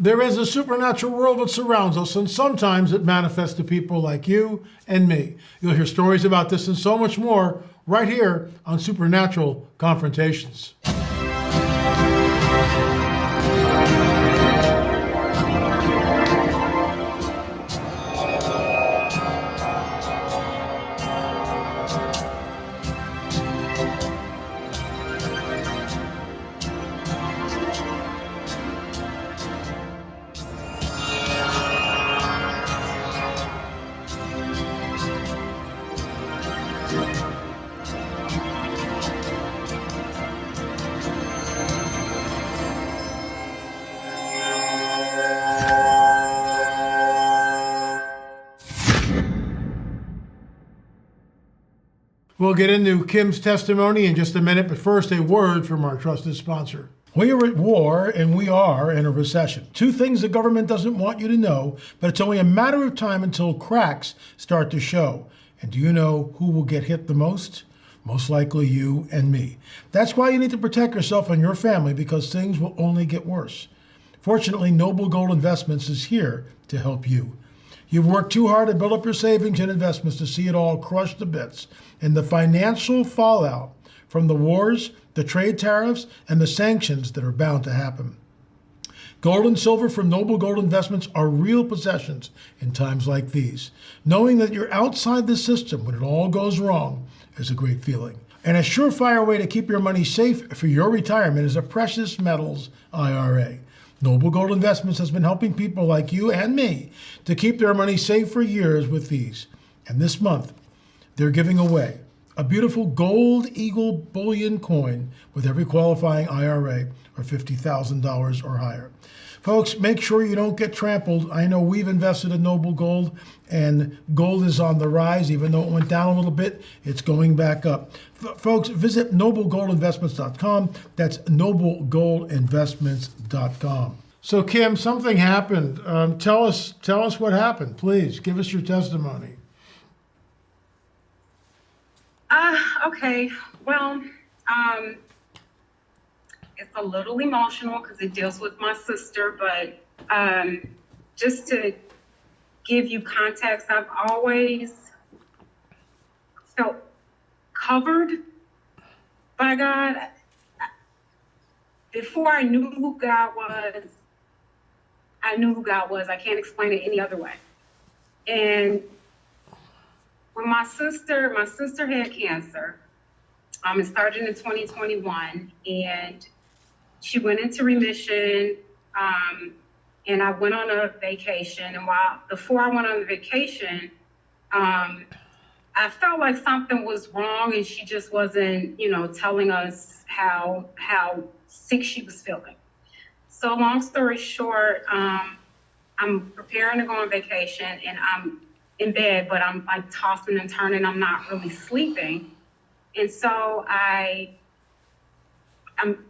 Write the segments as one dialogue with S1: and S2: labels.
S1: There is a supernatural world that surrounds us, and sometimes it manifests to people like you and me. You'll hear stories about this and so much more right here on Supernatural Confrontations. We'll get into Kim's testimony in just a minute, but first a word from our trusted sponsor. We are at war and we are in a recession. Two things the government doesn't want you to know, but it's only a matter of time until cracks start to show. And do you know who will get hit the most? Most likely you and me. That's why you need to protect yourself and your family, because things will only get worse. Fortunately, Noble Gold Investments is here to help you. You've worked too hard to build up your savings and investments to see it all crushed to bits. And the financial fallout from the wars, the trade tariffs, and the sanctions that are bound to happen. Gold and silver from Noble Gold Investments are real possessions in times like these. Knowing that you're outside the system when it all goes wrong is a great feeling. And a surefire way to keep your money safe for your retirement is a precious metals IRA. Noble Gold Investments has been helping people like you and me to keep their money safe for years with these. And this month, they're giving away a beautiful gold eagle bullion coin with every qualifying IRA or $50,000 or higher. Folks, make sure you don't get trampled. I know we've invested in Noble Gold, and gold is on the rise. Even though it went down a little bit, it's going back up. Folks, visit noblegoldinvestments.com. That's noblegoldinvestments.com. So, Kim, something happened. Tell us what happened, please. Give us your testimony.
S2: Okay. Well, it's a little emotional because it deals with my sister, but just to give you context, I've always felt covered by God. Before I knew who God was, I knew who God was. I can't explain it any other way. And when my sister had cancer, it started in 2021, and she went into remission, and I went on a vacation. And before I went on the vacation, I felt like something was wrong, and she just wasn't, telling us how sick she was feeling. So long story short, I'm preparing to go on vacation, and I'm in bed, but I'm like tossing and turning. I'm not really sleeping. And so I'm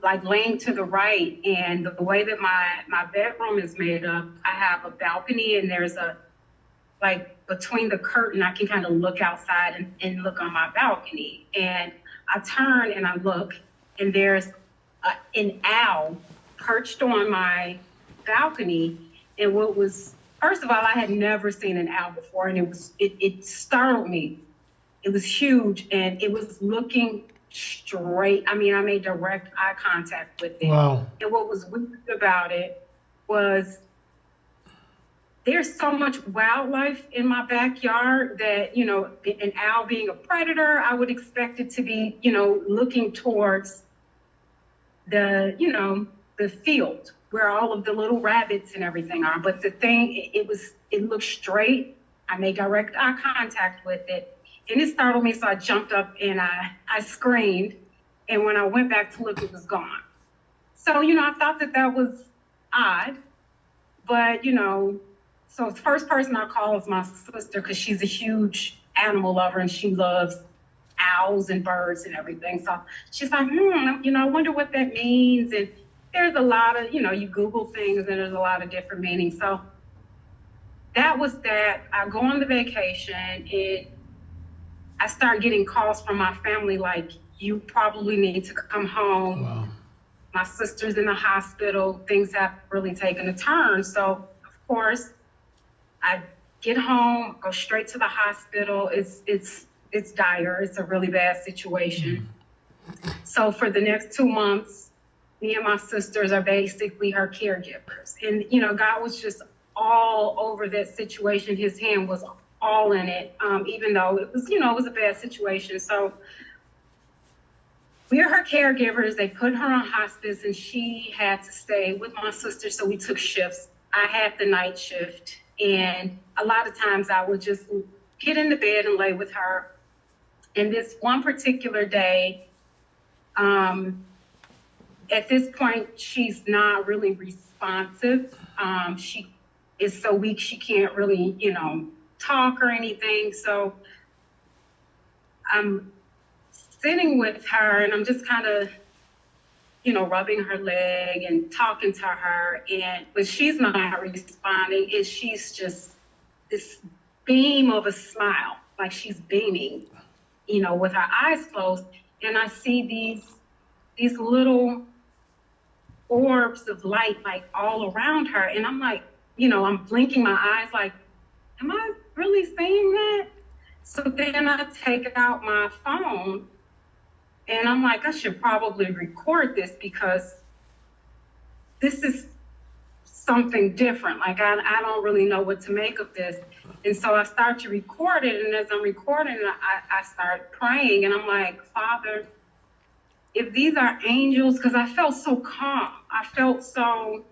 S2: like laying to the right, and the way that my bedroom is made up, I have a balcony, and there's between the curtain, I can kind of look outside and look on my balcony. And I turn and I look, and there's an owl perched on my balcony. And first of all, I had never seen an owl before, and it startled me. It was huge, and it was looking straight. I made direct eye contact with it.
S1: Wow.
S2: And what was weird about it was there's so much wildlife in my backyard that, an owl being a predator, I would expect it to be, looking towards the field where all of the little rabbits and everything are. But the thing, it looked straight. I made direct eye contact with it, and it startled me. So I jumped up and I screamed. And when I went back to look, it was gone. So, I thought that was odd, but, so the first person I call is my sister, because she's a huge animal lover and she loves owls and birds and everything. So she's like, I wonder what that means. And there's a lot of, you Google things and there's a lot of different meanings. So that was that. I go on the vacation, and I start getting calls from my family like, you probably need to come home.
S1: Wow.
S2: My sister's in the hospital. Things have really taken a turn. So, of course, I get home, go straight to the hospital. It's dire. It's a really bad situation. So for the next 2 months, me and my sisters are basically her caregivers. And, God was just all over that situation. His hand was all in it, even though it was a bad situation. So we're her caregivers. They put her on hospice and she had to stay with my sister. So we took shifts. I had the night shift. And a lot of times I would just get in the bed and lay with her. And this one particular day, at this point, she's not really responsive. She is so weak, she can't really, talk or anything. So I'm sitting with her and I'm just kind of, rubbing her leg and talking to her. But she's not responding. And she's just this beam of a smile, like she's beaming, with her eyes closed. And I see these little orbs of light, like all around her. And I'm like, I'm blinking my eyes like, am I really seeing that? So then I take out my phone and I'm like, I should probably record this because this is something different. Like, I don't really know what to make of this. And so I start to record it. And as I'm recording, I start praying. And I'm like, Father, if these are angels, because I felt so calm. I felt so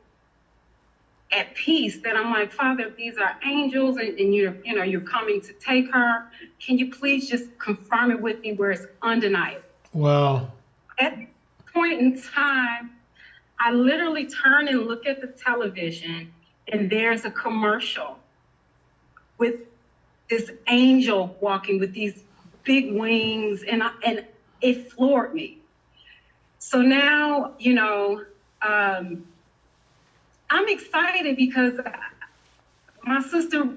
S2: at peace that I'm like, Father, if these are angels and you're coming to take her, can you please just confirm it with me where it's undeniable?
S1: Wow.
S2: At this point in time, I literally turn and look at the television and there's a commercial with this angel walking with these big wings and it floored me. So now, I'm excited because my sister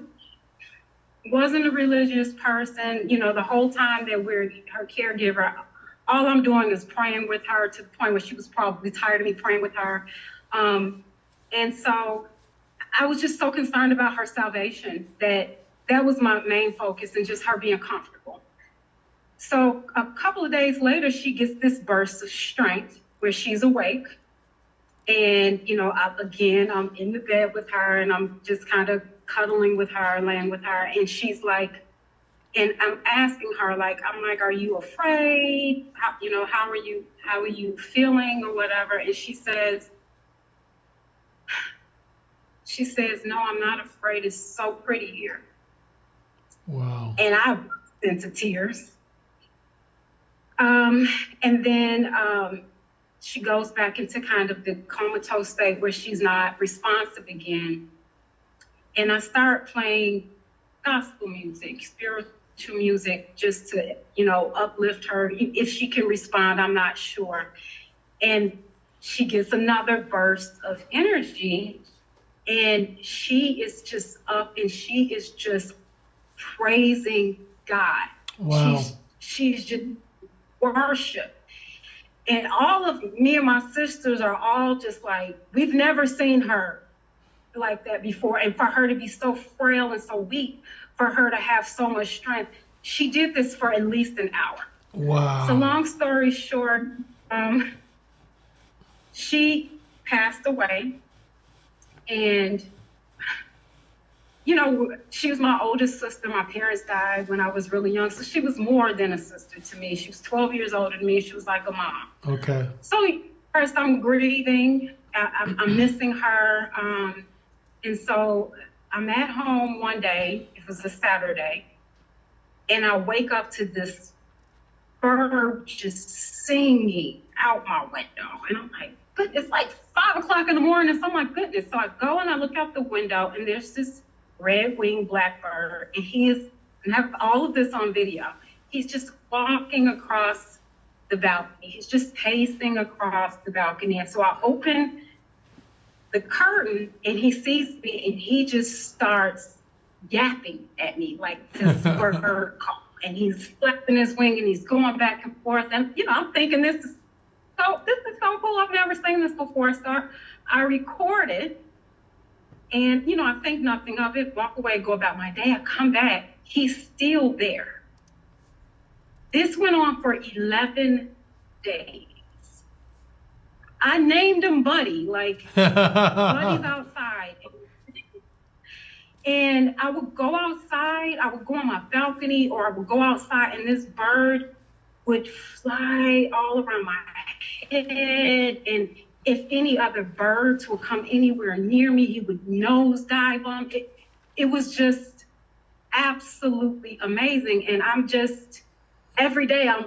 S2: wasn't a religious person. The whole time that we're her caregiver, all I'm doing is praying with her to the point where she was probably tired of me praying with her. And so I was just so concerned about her salvation that was my main focus and just her being comfortable. So a couple of days later, she gets this burst of strength where she's awake. And, I'm in the bed with her and I'm just kind of cuddling with her, laying with her. And she's like, and I'm asking her, like, are you afraid? How are you feeling or whatever? And she says, no, I'm not afraid. It's so pretty here.
S1: Wow.
S2: And I burst into tears. And then she goes back into kind of the comatose state where she's not responsive again. And I start playing gospel music, spiritual music, just to, uplift her. If she can respond, I'm not sure. And she gets another burst of energy and she is just up and she is just praising God.
S1: Wow.
S2: She's just worship. And all of me and my sisters are all just like, we've never seen her like that before. And for her to be so frail and so weak, for her to have so much strength, she did this for at least an hour.
S1: Wow.
S2: So long story short, she passed away. And she was my oldest sister. My parents died when I was really young. So she was more than a sister to me. She was 12 years older than me. She was like a mom.
S1: Okay.
S2: So first I'm grieving. I'm missing her. And so I'm at home one day. It was a Saturday. And I wake up to this bird just singing out my window. And I'm like, it's like 5 o'clock in the morning. So I'm like, goodness. So I go and I look out the window and there's this red-winged blackbird, and and I have all of this on video. He's just walking across the balcony. He's just pacing across the balcony. And so I open the curtain, and he sees me, and he just starts yapping at me like this bird call. And he's flapping his wing, and he's going back and forth. And I'm thinking this is so this is so cool. I've never seen this before. So I recorded, and I think nothing of it, walk away, go about my day. I come back, he's still there. This went on for 11 days. I named him Buddy, like Buddy's outside. And I would go outside, I would go on my balcony, or I would go outside, and this bird would fly all around my head. And if any other birds would come anywhere near me, he would nosedive them. It was just absolutely amazing. And I'm just, every day I'm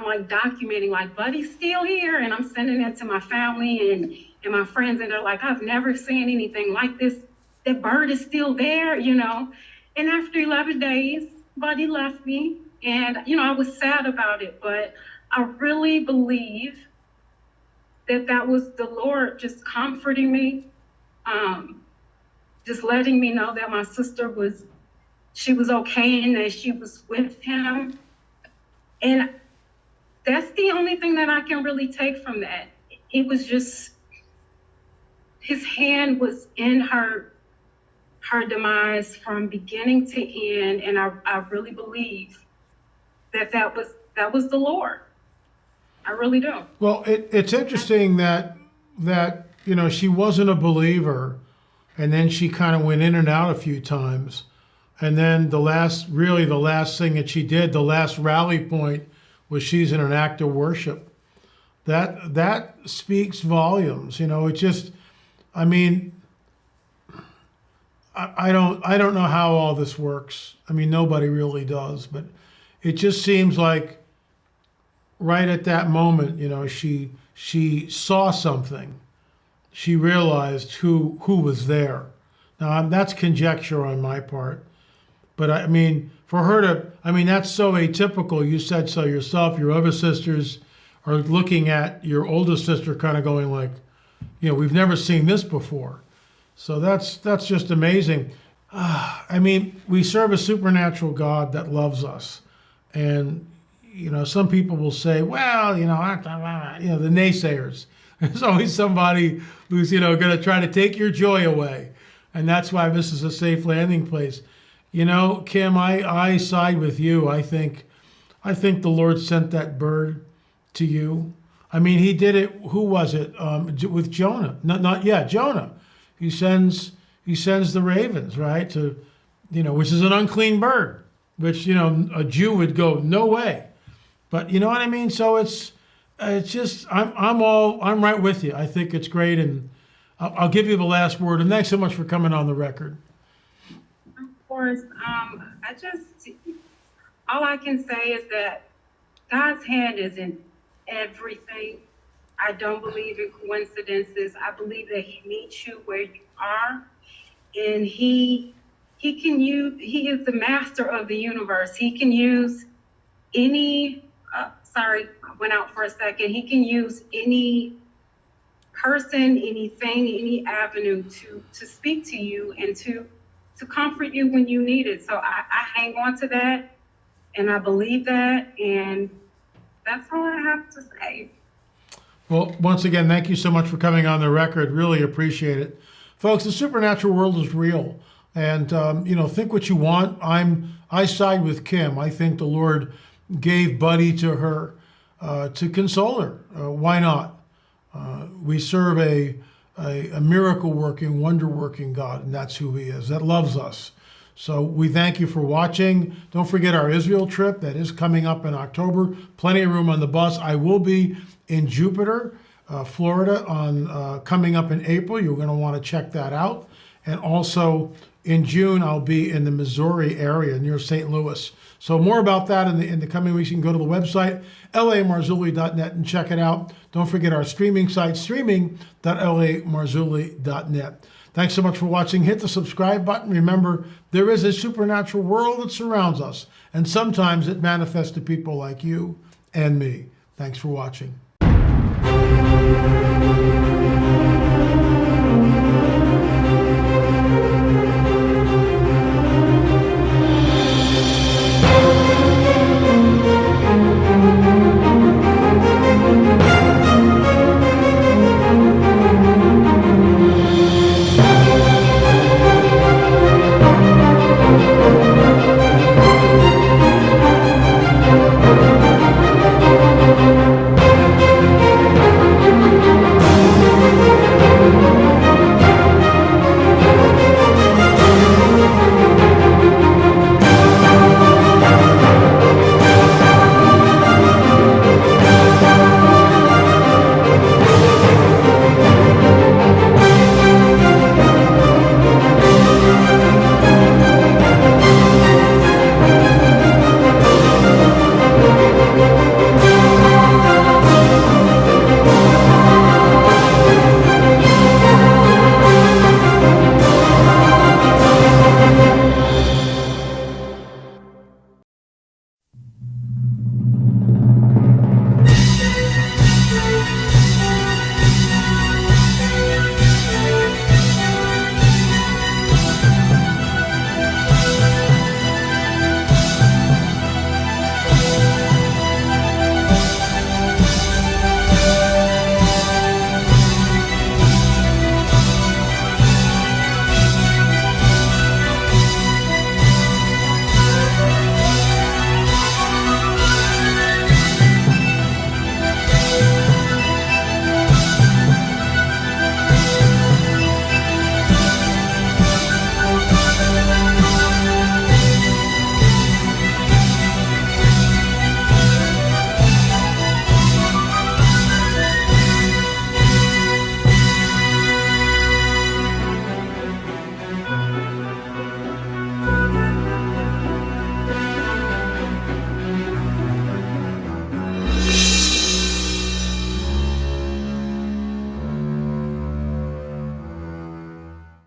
S2: like documenting, like, Buddy's still here, and I'm sending it to my family and my friends, and they're like, I've never seen anything like this. That bird is still there, And after 11 days, Buddy left me, and I was sad about it, but I really believe that was the Lord just comforting me, just letting me know that my sister was okay and that she was with him. And that's the only thing that I can really take from that. It was just, his hand was in her demise from beginning to end. And I really believe that was the Lord. I really do.
S1: Well, it's interesting that she wasn't a believer, and then she kind of went in and out a few times. And then the last thing that she did, the last rally point, was she's in an act of worship. That speaks volumes. It just, I don't know how all this works. Nobody really does, but it just seems like right at that moment, she saw something. She realized who was there. Now that's conjecture on my part, but for her to, that's so atypical. You said so yourself. Your other sisters are looking at your oldest sister kind of going like, we've never seen this before. So that's just amazing. We serve a supernatural God that loves us. And, some people will say, well, the naysayers. There's always somebody who's, going to try to take your joy away. And that's why this is a safe landing place. Kim, I side with you. I think the Lord sent that bird to you. He did it. Who was it? With Jonah. Jonah. He sends the ravens, right? To, which is an unclean bird, which, a Jew would go, no way. But you know what I mean? So it's just, I'm right with you. I think it's great. And I'll give you the last word. And thanks so much for coming on the record.
S2: Of course. All I can say is that God's hand is in everything. I don't believe in coincidences. I believe that he meets you where you are, and he is the master of the universe. He can use any, sorry, I went out for a second. He can use any person, anything, any avenue to speak to you and to comfort you when you need it. So I hang on to that, and I believe that, and that's all I have to say.
S1: Well, once again, thank you so much for coming on the record. Really appreciate it. Folks, the supernatural world is real. And, think what you want. I side with Kim. I think the Lord gave Buddy to her to console her. Why not? We serve a miracle-working, wonder-working God, and that's who he is, that loves us. So we thank you for watching. Don't forget our Israel trip that is coming up in October. Plenty of room on the bus. I will be in Jupiter, Florida, coming up in April. You're going to want to check that out. And also in June, I'll be in the Missouri area near St. Louis. So more about that in the coming weeks. You can go to the website, lamarzulli.net, and check it out. Don't forget our streaming site, streaming.lamarzulli.net. Thanks so much for watching. Hit the subscribe button. Remember, there is a supernatural world that surrounds us, and sometimes it manifests to people like you and me. Thanks for watching.